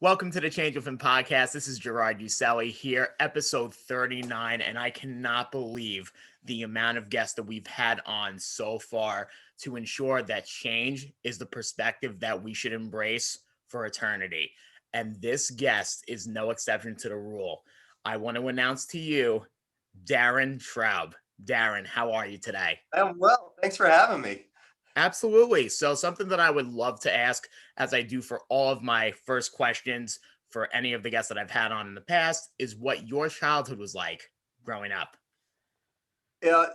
Welcome to the Change Within podcast. This is Gerard Uselli here, episode 39, and I cannot believe the amount of guests that we've had on so far to ensure that change is the perspective that we should embrace for eternity. And this guest is no exception to the rule. I want to announce to you, Darren Traub. Darren, how are you today? I'm well. Thanks for having me. Absolutely. So, something that I would love to ask, as I do for all of my first questions for any of the guests that I've had on in the past, is what your childhood was like growing up. I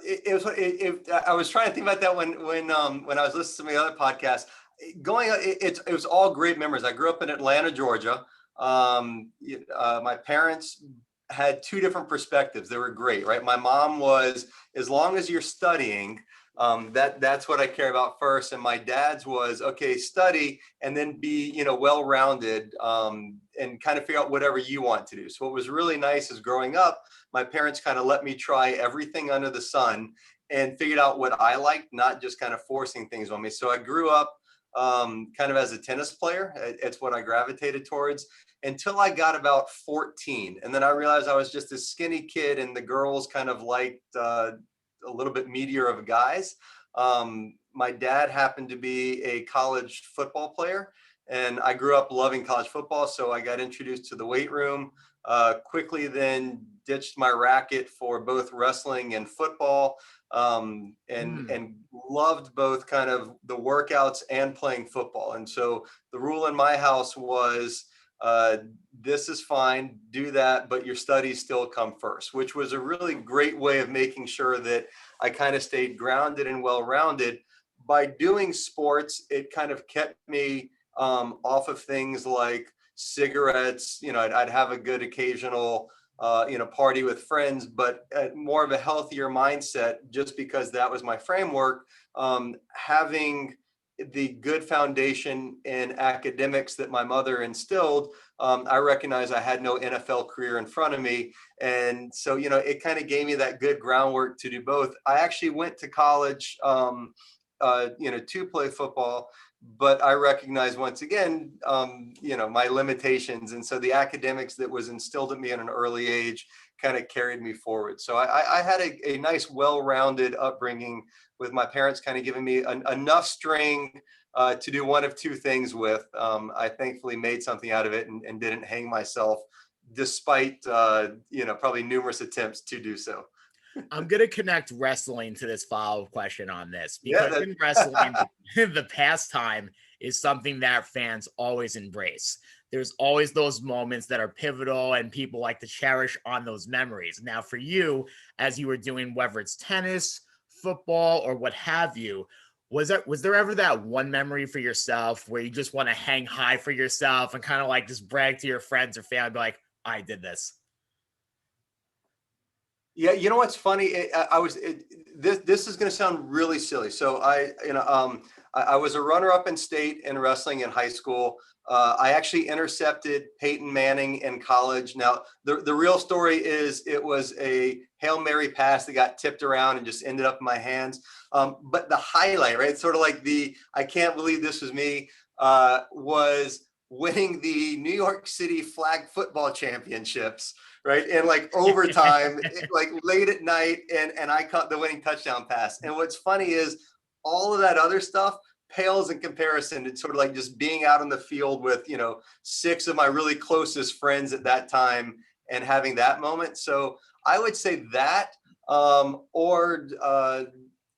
was trying to think about that when I was listening to the other podcast. It was all great memories. I grew up in Atlanta, Georgia. My parents had two different perspectives. They were great, right? My mom was, as long as you're studying, that's what I care about first. And my dad's was, okay, study and then be, well-rounded, and kind of figure out whatever you want to do. So what was really nice is growing up, my parents kind of let me try everything under the sun and figured out what I liked, not just kind of forcing things on me. So I grew up kind of as a tennis player. It's what I gravitated towards until I got about 14. And then I realized I was just a skinny kid and the girls kind of liked a little bit meatier of guys. My dad happened to be a college football player, and I grew up loving college football. So I got introduced to the weight room, quickly then ditched my racket for both wrestling and football, and loved both kind of the workouts and playing football. And so the rule in my house was, this is fine, do that, but your studies still come first, which was a really great way of making sure that I kind of stayed grounded and well-rounded. By doing sports, it kind of kept me off of things like cigarettes. I'd have a good occasional party with friends, but more of a healthier mindset, just because that was my framework. Having the good foundation in academics that my mother instilled, I recognized I had no NFL career in front of me. And so, it kind of gave me that good groundwork to do both. I actually went to college, to play football, but I recognize once again, my limitations. And so the academics that was instilled in me at an early age kind of carried me forward. So I had a nice, well-rounded upbringing with my parents kind of giving me enough string to do one of two things with. I thankfully made something out of it and didn't hang myself, despite, probably numerous attempts to do so. I'm going to connect wrestling to this follow-up question on this Yeah, because in wrestling, the pastime is something that fans always embrace. There's always those moments that are pivotal and people like to cherish on those memories. Now, for you, as you were doing, whether it's tennis, football, or what have you, was there ever that one memory for yourself where you just want to hang high for yourself and kind of like just brag to your friends or family, be like, I did this? Yeah, you know what's funny? This is going to sound really silly. So I was a runner-up in state in wrestling in high school. I actually intercepted Peyton Manning in college. Now, the real story is it was a Hail Mary pass that got tipped around and just ended up in my hands. But the highlight, right, sort of like I can't believe this was me, was winning the New York City flag football championships, right? And like overtime, like late at night, and I caught the winning touchdown pass. And what's funny is all of that other stuff pales in comparison. It's sort of like just being out on the field with, six of my really closest friends at that time and having that moment. So I would say that, or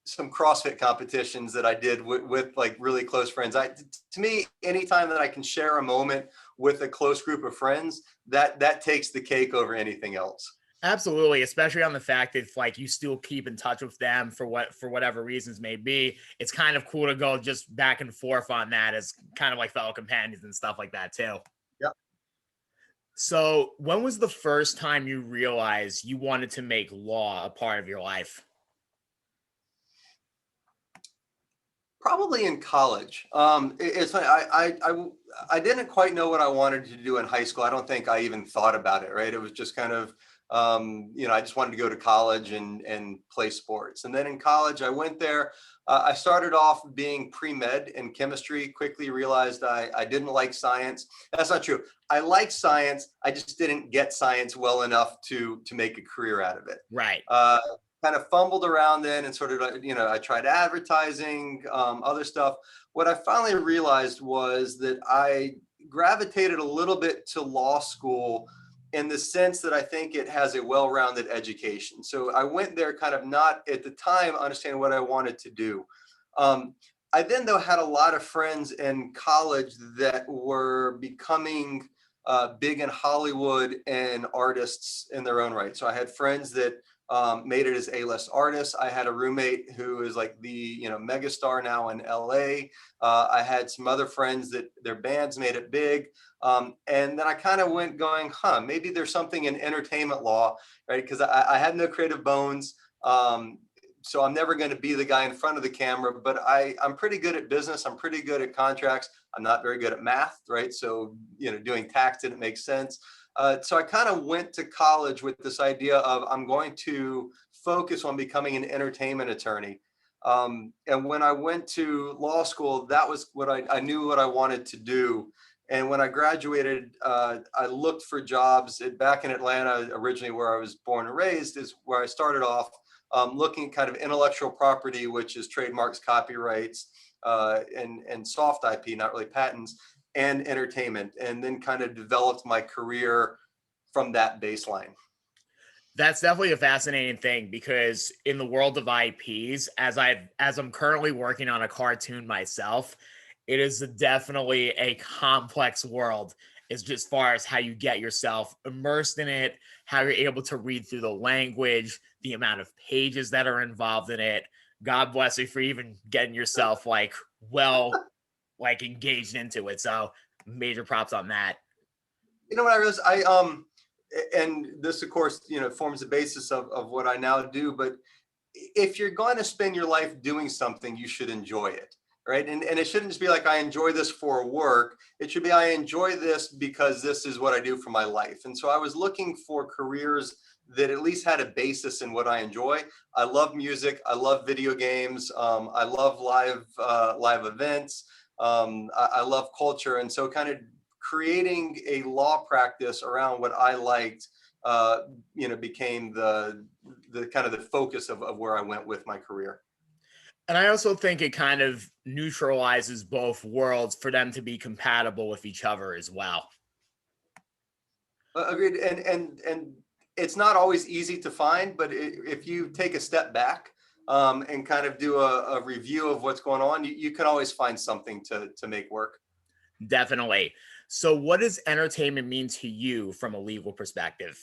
some CrossFit competitions that I did with like really close friends. To me, anytime that I can share a moment with a close group of friends, that takes the cake over anything else. Absolutely, especially on the fact that if like you still keep in touch with them for whatever reasons may be, it's kind of cool to go just back and forth on that as kind of like fellow companions and stuff like that too. Yeah. So, when was the first time you realized you wanted to make law a part of your life? Probably in college. It's funny. I didn't quite know what I wanted to do in high school. I don't think I even thought about it. Right. It was just kind of I just wanted to go to college and play sports. And then in college, I went there. I started off being pre-med in chemistry, quickly realized I didn't like science. That's not true. I like science. I just didn't get science well enough to make a career out of it. Right. Kind of fumbled around then and sort of, I tried advertising, other stuff. What I finally realized was that I gravitated a little bit to law school in the sense that I think it has a well-rounded education. So I went there kind of not at the time understanding what I wanted to do. I then though had a lot of friends in college that were becoming big in Hollywood and artists in their own right. So I had friends that made it as A-list artists. I had a roommate who is like the megastar now in LA. I had some other friends that their bands made it big. And then I kind of went going, maybe there's something in entertainment law, right? Because I had no creative bones. So I'm never going to be the guy in front of the camera, but I'm pretty good at business. I'm pretty good at contracts. I'm not very good at math, right? So, doing tax didn't make sense. So I kind of went to college with this idea of I'm going to focus on becoming an entertainment attorney. And when I went to law school, that was what I knew what I wanted to do. And when I graduated, I looked for jobs back in Atlanta, originally where I was born and raised, is where I started off looking at kind of intellectual property, which is trademarks, copyrights, and soft IP, not really patents, and entertainment, and then kind of developed my career from that baseline. That's definitely a fascinating thing, because in the world of IPs, as I'm currently working on a cartoon myself, it is definitely a complex world as just far as how you get yourself immersed in it, how you're able to read through the language, the amount of pages that are involved in it. God bless you for even getting yourself engaged into it. So major props on that. What I realized, and this of course, forms the basis of what I now do, but if you're going to spend your life doing something, you should enjoy it. Right. And it shouldn't just be like, I enjoy this for work. It should be, I enjoy this because this is what I do for my life. And so I was looking for careers that at least had a basis in what I enjoy. I love music. I love video games. I love live events. I love culture. And so kind of creating a law practice around what I liked, became the kind of the focus of where I went with my career. And I also think it kind of neutralizes both worlds for them to be compatible with each other as well. Agreed. And it's not always easy to find, but if you take a step back and kind of do a review of what's going on, you can always find something to make work. Definitely. So what does entertainment mean to you from a legal perspective?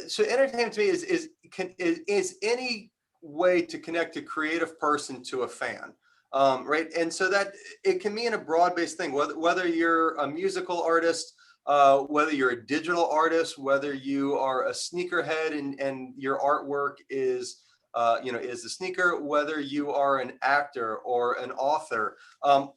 So entertainment to me is any way to connect a creative person to a fan. Right. And so that it can mean a broad-based thing, whether you're a musical artist, whether you're a digital artist, whether you are a sneakerhead and your artwork is a sneaker, whether you are an actor or an author,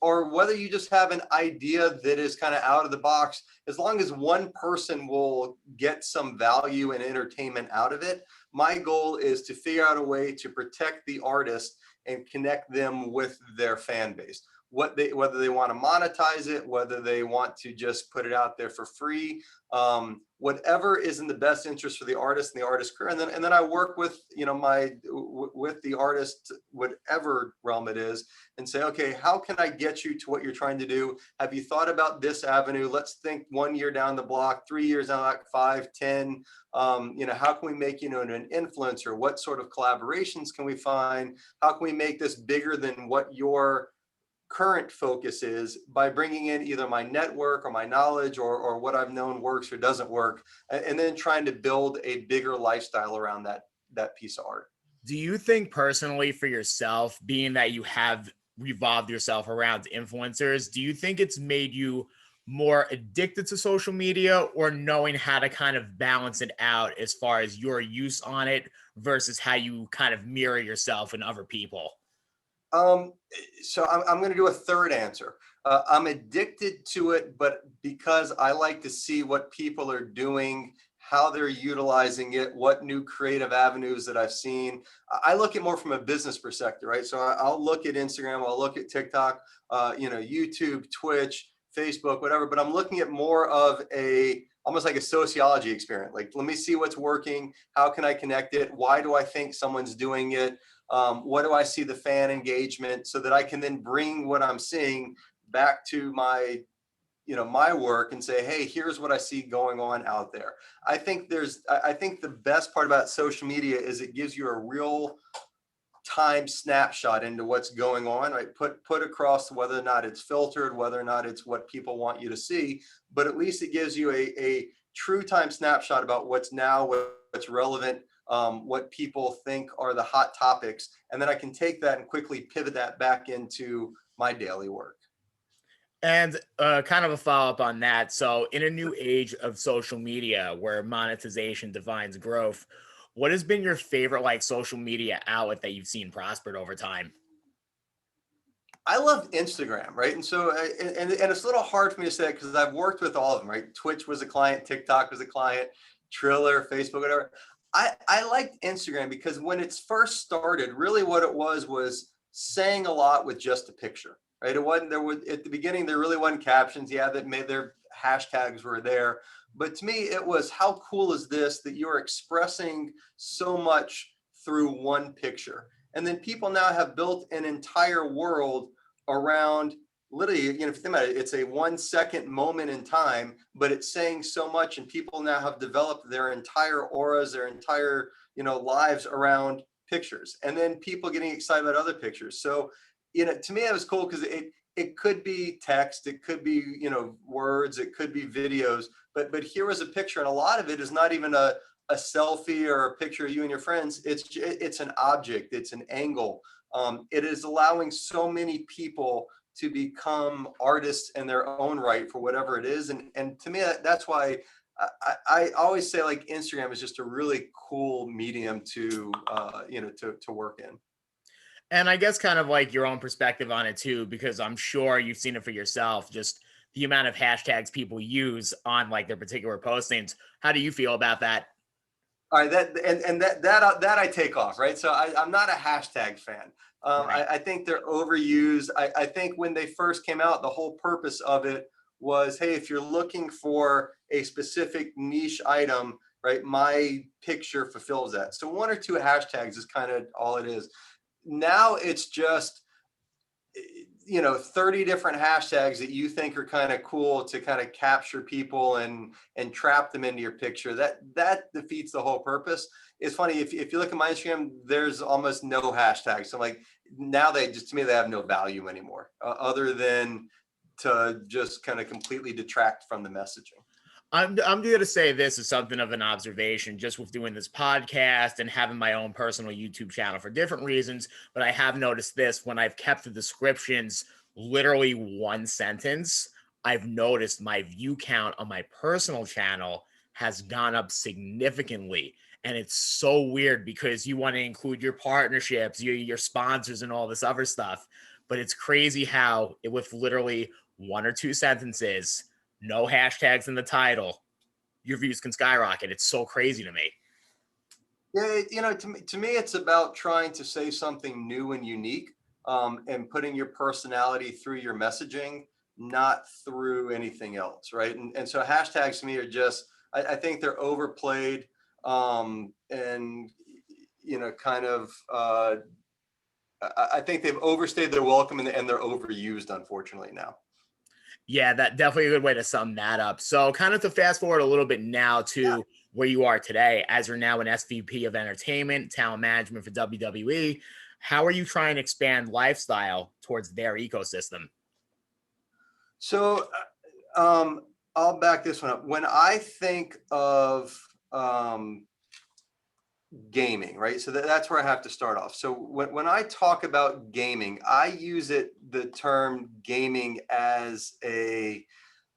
or whether you just have an idea that is kind of out of the box. As long as one person will get some value and entertainment out of it, my goal is to figure out a way to protect the artist and connect them with their fan base. Whether they want to monetize it, whether they want to just put it out there for free, whatever is in the best interest for the artist and the artist's career. And then I work with with the artist, whatever realm it is, and say, okay, how can I get you to what you're trying to do? Have you thought about this avenue? Let's think 1 year down the block, 3 years down, like 5, 10. How can we make an influencer? What sort of collaborations can we find? How can we make this bigger than what your current focus is, by bringing in either my network or my knowledge or what I've known works or doesn't work, and then trying to build a bigger lifestyle around that piece of art. Do you think personally for yourself, being that you have revolved yourself around influencers, do you think it's made you more addicted to social media, or knowing how to kind of balance it out as far as your use on it versus how you kind of mirror yourself in other people? So I'm going to do a third answer. I'm addicted to it, but because I like to see what people are doing, how they're utilizing it, what new creative avenues that I've seen. I look at more from a business perspective, right? So I'll look at Instagram, I'll look at TikTok, YouTube, Twitch, Facebook, whatever, but I'm looking at more of almost like a sociology experiment. Like, let me see what's working. How can I connect it? Why do I think someone's doing it? What do I see the fan engagement, so that I can then bring what I'm seeing back to my work and say, hey, here's what I see going on out there. I think the best part about social media is it gives you a real time snapshot into what's going on, right? Put across whether or not it's filtered, whether or not it's what people want you to see, but at least it gives you a true time snapshot about what's now, what's relevant, what people think are the hot topics. And then I can take that and quickly pivot that back into my daily work. And kind of a follow up on that. So, in a new age of social media where monetization defines growth, what has been your favorite like social media outlet that you've seen prospered over time? I love Instagram, right? And so, and it's a little hard for me to say because I've worked with all of them, right? Twitch was a client, TikTok was a client, Triller, Facebook, whatever. I liked Instagram because when it's first started, really what it was saying a lot with just a picture, right? It wasn't, there was, at the beginning, there really wasn't captions. Yeah, that made their hashtags were there. But to me, it was, how cool is this that you're expressing so much through one picture? And then people now have built an entire world around, literally, if you think about it, it's a 1 second moment in time, but it's saying so much, and people now have developed their entire auras, their entire, lives around pictures, and then people getting excited about other pictures. So, to me, it was cool because it could be text, it could be, words, it could be videos, but here was a picture, and a lot of it is not even a selfie or a picture of you and your friends. It's an object, it's an angle. It is allowing so many people to become artists in their own right for whatever it is. And to me, that's why I always say, like, Instagram is just a really cool medium to work in. And I guess kind of like your own perspective on it too, because I'm sure you've seen it for yourself, just the amount of hashtags people use on like their particular postings. How do you feel about that? All right, that I take off, right? So I'm not a hashtag fan. Right. I think they're overused. I think when they first came out, the whole purpose of it was, hey, if you're looking for a specific niche item, right, my picture fulfills that. So one or two hashtags is kind of all it is. Now it's just 30 different hashtags that you think are kind of cool to kind of capture people and trap them into your picture. That defeats the whole purpose. It's funny, if you look at my Instagram, there's almost no hashtags. So, like, now they just, to me, they have no value anymore, other than to just kind of completely detract from the messaging. I'm going to say this is something of an observation just with doing this podcast and having my own personal YouTube channel for different reasons. But I have noticed this when I've kept the descriptions literally one sentence, I've noticed my view count on my personal channel has gone up significantly. And it's so weird because you want to include your partnerships, your sponsors, and all this other stuff. But it's crazy how with literally one or two sentences, no hashtags in the title, your views can skyrocket. It's so crazy to me. Yeah, to me, it's about trying to say something new and unique, and putting your personality through your messaging, not through anything else, right? And so hashtags to me are just, I think they're overplayed, and kind of. I think they've overstayed their welcome, and they're overused, unfortunately, now. Yeah, that definitely a good way to sum that up. So, kind of to fast forward a little bit now Yeah. to where you are today, as you're now an SVP of entertainment, talent management for WWE. How are you trying to expand lifestyle towards their ecosystem? So, I'll back this one up. When I think of gaming, right? So that's where I have to start off. So when I talk about gaming, I use the term gaming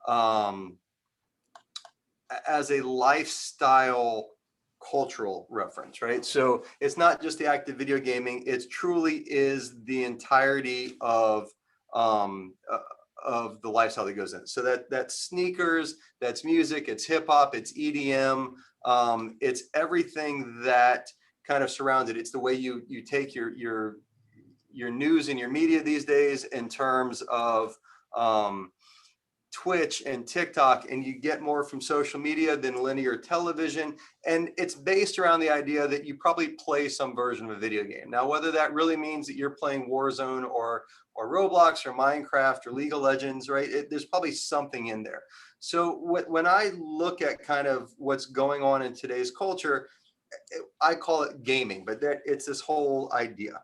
um, as a lifestyle cultural reference, right? So it's not just the act of video gaming; it truly is the entirety of um, of the lifestyle that goes in. So that's sneakers, that's music, it's hip hop, it's EDM, it's everything that kind of surrounds it. It's the way you take your news and your media these days in terms of Twitch and TikTok, and you get more from social media than linear television. And it's based around the idea that you probably play some version of a video game. Now, whether that really means that you're playing Warzone or Roblox or Minecraft or League of Legends, right? There's probably something in there. So when I look at kind of what's going on in today's culture, I call it gaming, but it's this whole idea.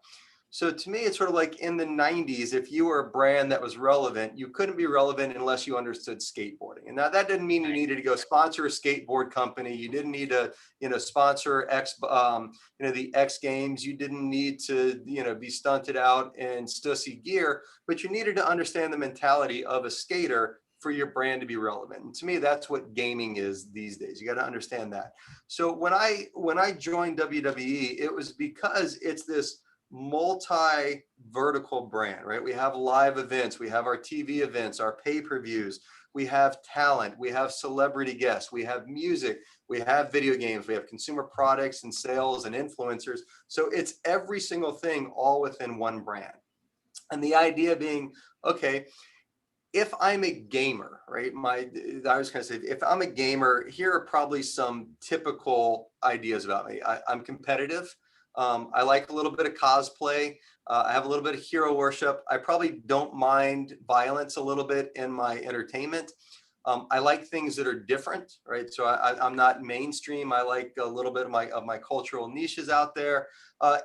So to me, it's sort of like in the 90s, if you were a brand that was relevant, you couldn't be relevant unless you understood skateboarding. And now that didn't mean you needed to go sponsor a skateboard company. You didn't need to, sponsor the X Games. You didn't need to, be stunted out in Stussy gear, but you needed to understand the mentality of a skater for your brand to be relevant. And to me, that's what gaming is these days. You got to understand that. So when I joined WWE, it was because it's this multi-vertical brand, right? We have live events, we have our TV events, our pay-per-views, we have talent, we have celebrity guests, we have music, we have video games, we have consumer products and sales and influencers. So it's every single thing all within one brand. And the idea being, okay, if I'm a gamer, right? I was going to say, if I'm a gamer, here are probably some typical ideas about me. I'm competitive. I like a little bit of cosplay. I have a little bit of hero worship. I probably don't mind violence a little bit in my entertainment. I like things that are different, right? So I'm not mainstream. I like a little bit of my cultural niches out there.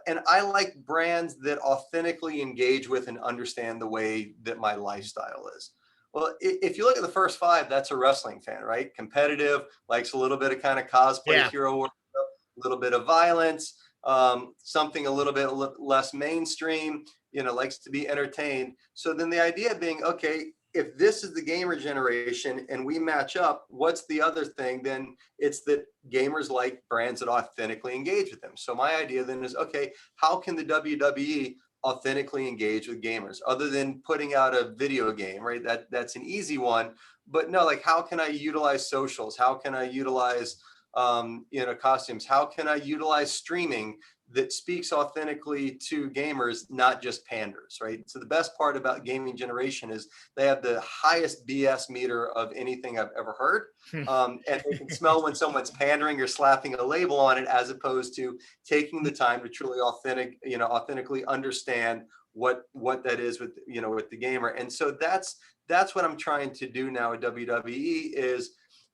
And I like brands that authentically engage with and understand the way that my lifestyle is. Well, if you look at the first five, that's a wrestling fan, right? Competitive, likes a little bit of kind of cosplay, hero worship, a little bit of violence, something a little bit less mainstream, likes to be entertained. So then the idea being, okay, if this is the gamer generation and we match up, what's the other thing? Then it's that gamers like brands that authentically engage with them. So my idea then is, okay, how can the WWE authentically engage with gamers other than putting out a video game, right? That's an easy one. But no, like, how can I utilize socials? How can I utilize costumes? How can I utilize streaming that speaks authentically to gamers, not just panders, right? So the best part about gaming generation is they have the highest BS meter of anything I've ever heard. And they can smell when someone's pandering or slapping a label on it, as opposed to taking the time to truly authentically understand what that is with the gamer. And so that's what I'm trying to do now at WWE, is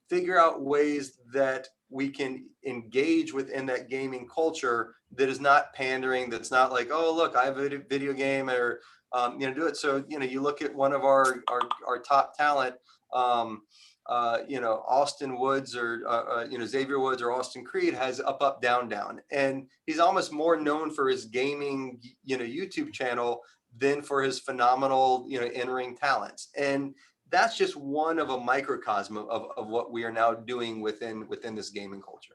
figure out ways that we can engage within that gaming culture that is not pandering, that's not like, oh, look, I have a video game, or, do it. So, you look at one of our top talent, Austin Woods or, Xavier Woods or Austin Creed has Up, Down, Down. And he's almost more known for his gaming, YouTube channel than for his phenomenal, in-ring talents. And that's just one of a microcosm of what we are now doing within this gaming culture.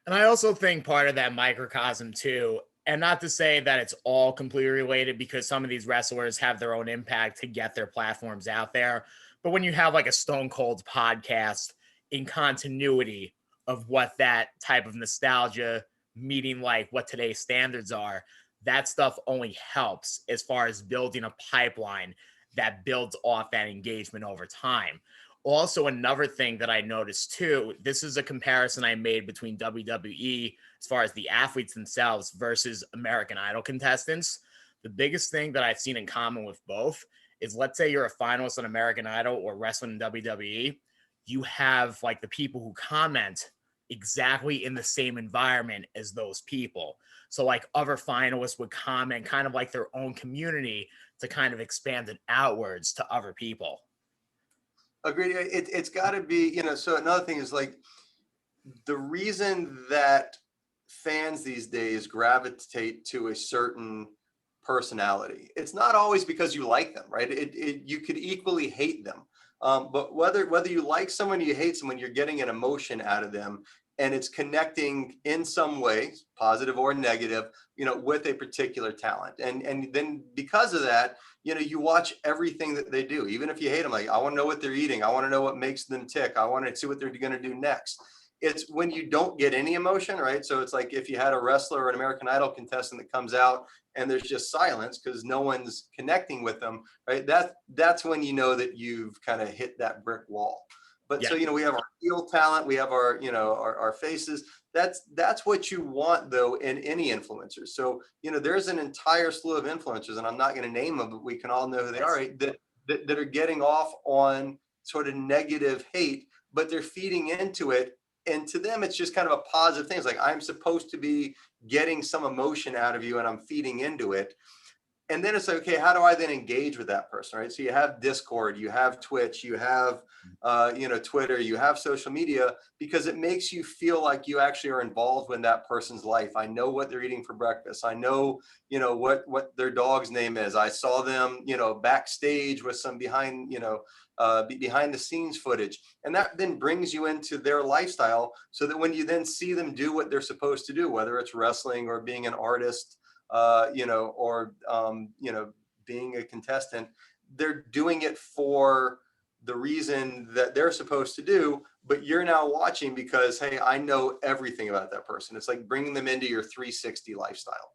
And I also think part of that microcosm too, and not to say that it's all completely related, because some of these wrestlers have their own impact to get their platforms out there. But when you have like a Stone Cold podcast in continuity of what that type of nostalgia meeting, like what today's standards are, that stuff only helps as far as building a pipeline that builds off that engagement over time. Also, another thing that I noticed too, this is a comparison I made between WWE as far as the athletes themselves versus American Idol contestants. The biggest thing that I've seen in common with both is, let's say you're a finalist on American Idol or wrestling in WWE, you have like the people who comment exactly in the same environment as those people. So like other finalists would comment kind of like their own community to kind of expand it outwards to other people. Agreed. It's got to be, so another thing is like the reason that fans these days gravitate to a certain personality. It's not always because you like them, right? You could equally hate them. But whether you like someone or you hate someone, you're getting an emotion out of them. and it's connecting in some way, positive or negative, with a particular talent. And then because of that, you watch everything that they do, even if you hate them. Like, I want to know what they're eating. I want to know what makes them tick. I want to see what they're going to do next. It's when you don't get any emotion, right? So it's like if you had a wrestler or an American Idol contestant that comes out and there's just silence because no one's connecting with them, right? That's when you know that you've kind of hit that brick wall. But Yeah. so, we have our heel talent, we have our, our faces. That's what you want though in any influencers. So, there's an entire slew of influencers, and I'm not going to name them, but we can all know who they are, right? That are getting off on sort of negative hate, but they're feeding into it. And to them, it's just kind of a positive thing. It's like, I'm supposed to be getting some emotion out of you and I'm feeding into it. And then it's like, okay, how do I then engage with that person, right? So you have Discord, you have Twitch, you have, Twitter, you have social media, because it makes you feel like you actually are involved in that person's life. I know what they're eating for breakfast. I know, what their dog's name is. I saw them, backstage with some behind the scenes footage. And that then brings you into their lifestyle so that when you then see them do what they're supposed to do, whether it's wrestling or being an artist, or being a contestant, they're doing it for the reason that they're supposed to do, but you're now watching because, hey, I know everything about that person. It's like bringing them into your 360 lifestyle.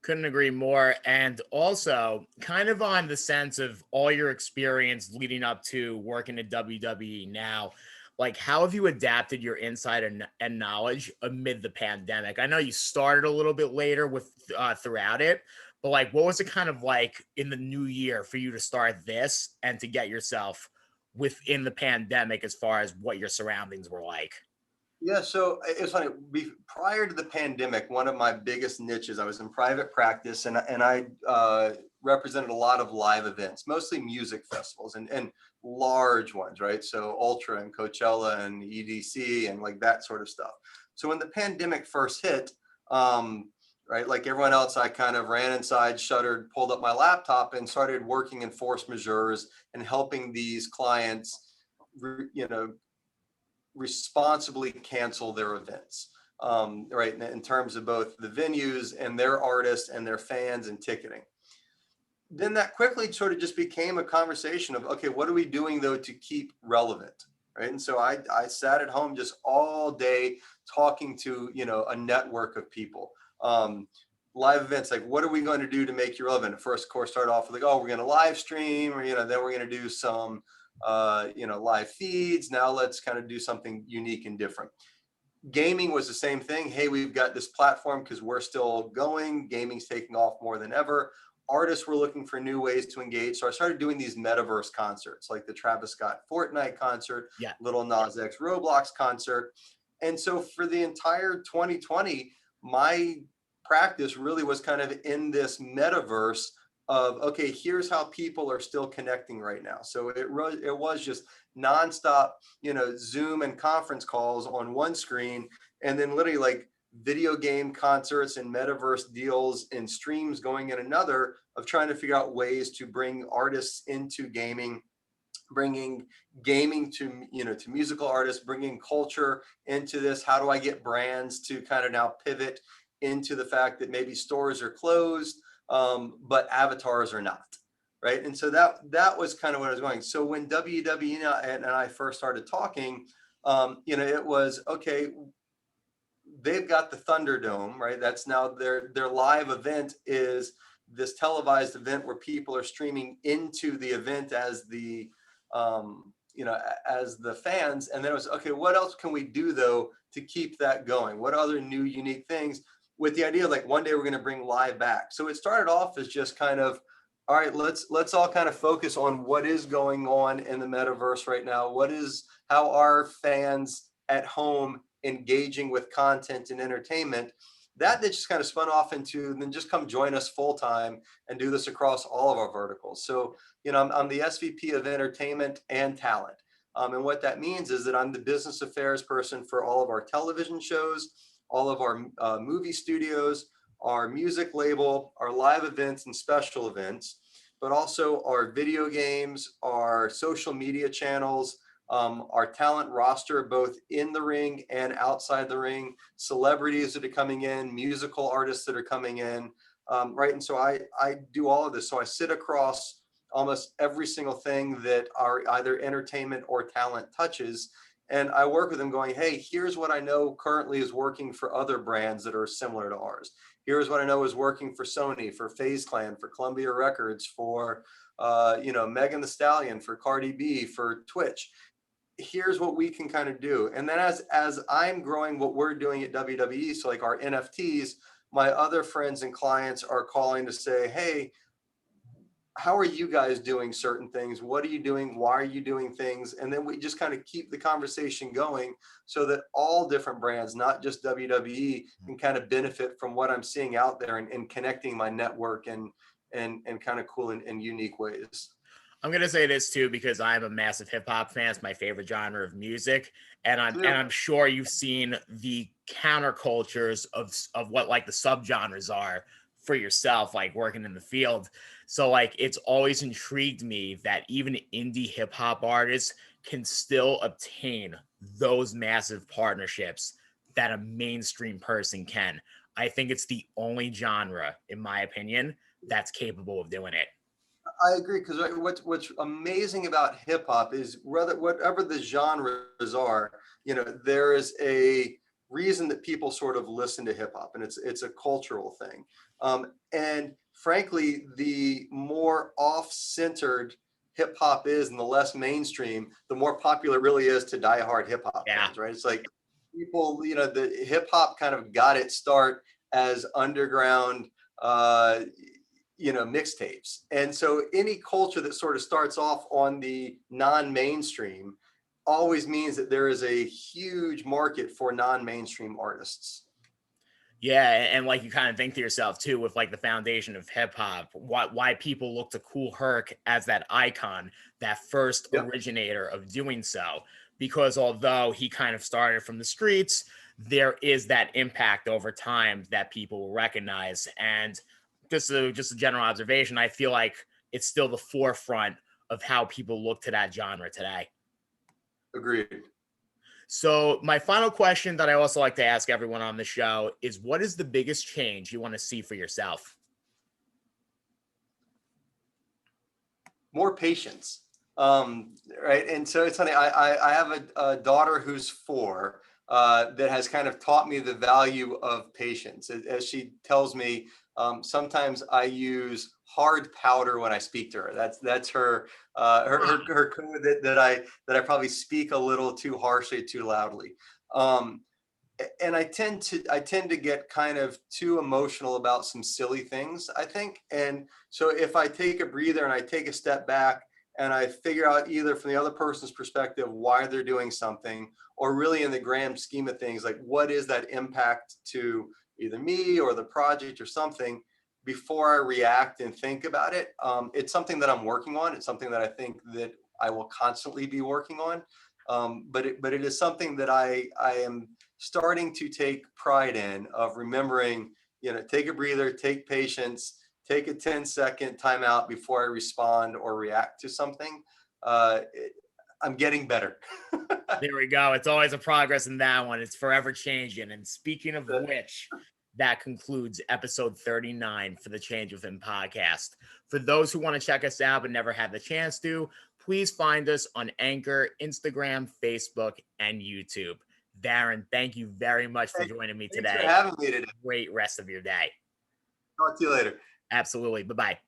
Couldn't agree more. And also, kind of on the sense of all your experience leading up to working at WWE now, like, how have you adapted your insight and knowledge amid the pandemic? I know you started a little bit later with throughout it, but like, what was it kind of like in the new year for you to start this and to get yourself within the pandemic as far as what your surroundings were like? Yeah, so it's funny. Prior to the pandemic, one of my biggest niches, I was in private practice, and I represented a lot of live events, mostly music festivals and large ones, right? So Ultra and Coachella and EDC and like that sort of stuff. So when the pandemic first hit, right, like everyone else, I kind of ran inside, shuttered, pulled up my laptop, and started working in force majeures and helping these clients, you know, responsibly cancel their events, right? In terms of both the venues and their artists and their fans and ticketing. Then that quickly sort of just became a conversation of, okay, what are we doing though to keep relevant, right? And so I sat at home just all day talking to, a network of people. Live events, like, what are we going to do to make you relevant? First, of course, start off with like, oh, we're going to live stream, or then we're going to do some live feeds. Now let's kind of do something unique and different. Gaming was the same thing. Hey, we've got this platform because we're still going. Gaming's taking off more than ever. Artists were looking for new ways to engage. So I started doing these metaverse concerts, like the Travis Scott Fortnite concert, Yeah. Little Nas X Roblox concert. And so for the entire 2020, my practice really was kind of in this metaverse of, okay, here's how people are still connecting right now. So it was just nonstop, Zoom and conference calls on one screen, and then literally like video game concerts and metaverse deals and streams going in another, of trying to figure out ways to bring artists into gaming, bringing gaming to musical artists, bringing culture into this. How do I get brands to kind of now pivot into the fact that maybe stores are closed, but avatars are not, right? And so that was kind of what I was going. So when WWE and I first started talking, it was, okay, they've got the Thunderdome, right? That's now their live event is this televised event where people are streaming into the event as the as the fans. And then it was, okay, what else can we do though to keep that going? What other new unique things, with the idea like one day we're going to bring live back. So it started off as just kind of, all right, let's all kind of focus on what is going on in the metaverse right now. How are fans at home engaging with content and entertainment? That just kind of spun off into, then just come join us full time and do this across all of our verticals. So, I'm the SVP of entertainment and talent. And what that means is that I'm the business affairs person for all of our television shows, all of our movie studios, our music label, our live events and special events, but also our video games, our social media channels, our talent roster, both in the ring and outside the ring, celebrities that are coming in, musical artists that are coming in, right? And so I do all of this. So I sit across almost every single thing that our either entertainment or talent touches. And I work with them going, hey, here's what I know currently is working for other brands that are similar to ours. Here's what I know is working for Sony, for FaZe Clan, for Columbia Records, for Megan Thee Stallion, for Cardi B, for Twitch. Here's what we can kind of do. And then as I'm growing what we're doing at WWE, so like our NFTs, my other friends and clients are calling to say, hey, how are you guys doing certain things? What are you doing? Why are you doing things? And then we just kind of keep the conversation going so that all different brands, not just WWE, can kind of benefit from what I'm seeing out there and connecting my network and kind of cool and unique ways. I'm gonna say this too because I'm a massive hip hop fan. It's my favorite genre of music, and I'm sure you've seen the countercultures of what like the subgenres are for yourself, like working in the field. So like it's always intrigued me that even indie hip hop artists can still obtain those massive partnerships that a mainstream person can. I think it's the only genre, in my opinion, that's capable of doing it. I agree, because what's amazing about hip hop is whatever the genres are, there is a reason that people sort of listen to hip hop, and it's a cultural thing. And frankly, the more off-centered hip hop is and the less mainstream, the more popular it really is to diehard hip hop fans, right? It's like people, the hip hop kind of got its start as underground mixtapes. And so any culture that sort of starts off on the non-mainstream always means that there is a huge market for non-mainstream artists. Yeah, and like you kind of think to yourself too, with like the foundation of hip hop, why people look to Kool Herc as that icon, that first originator of doing so. Because although he kind of started from the streets, there is that impact over time that people will recognize. And just a general observation, I feel like it's still the forefront of how people look to that genre today. Agreed. So my final question that I also like to ask everyone on the show is, what is the biggest change you want to see for yourself? More patience. Right. And so it's funny, I have a daughter who's 4 that has kind of taught me the value of patience. As she tells me, sometimes I use hard powder when I speak to her. That's her code that I probably speak a little too harshly, too loudly. And I tend to get kind of too emotional about some silly things, I think. And so if I take a breather and I take a step back and I figure out either from the other person's perspective why they're doing something, or really in the grand scheme of things, like what is that impact to either me or the project or something, before I react and think about it, it's something that I'm working on. It's something that I think that I will constantly be working on. But it is something that I am starting to take pride in, of remembering, take a breather, take patience, take a 10-second timeout before I respond or react to something. I'm getting better. There we go. It's always a progress in that one. It's forever changing. And speaking of which, that concludes episode 39 for the Change Within podcast. For those who want to check us out but never had the chance to, please find us on Anchor, Instagram, Facebook, and YouTube. Darren, thank you very much for joining me today. Thanks for having me today. Great rest of your day. Talk to you later. Absolutely. Bye-bye.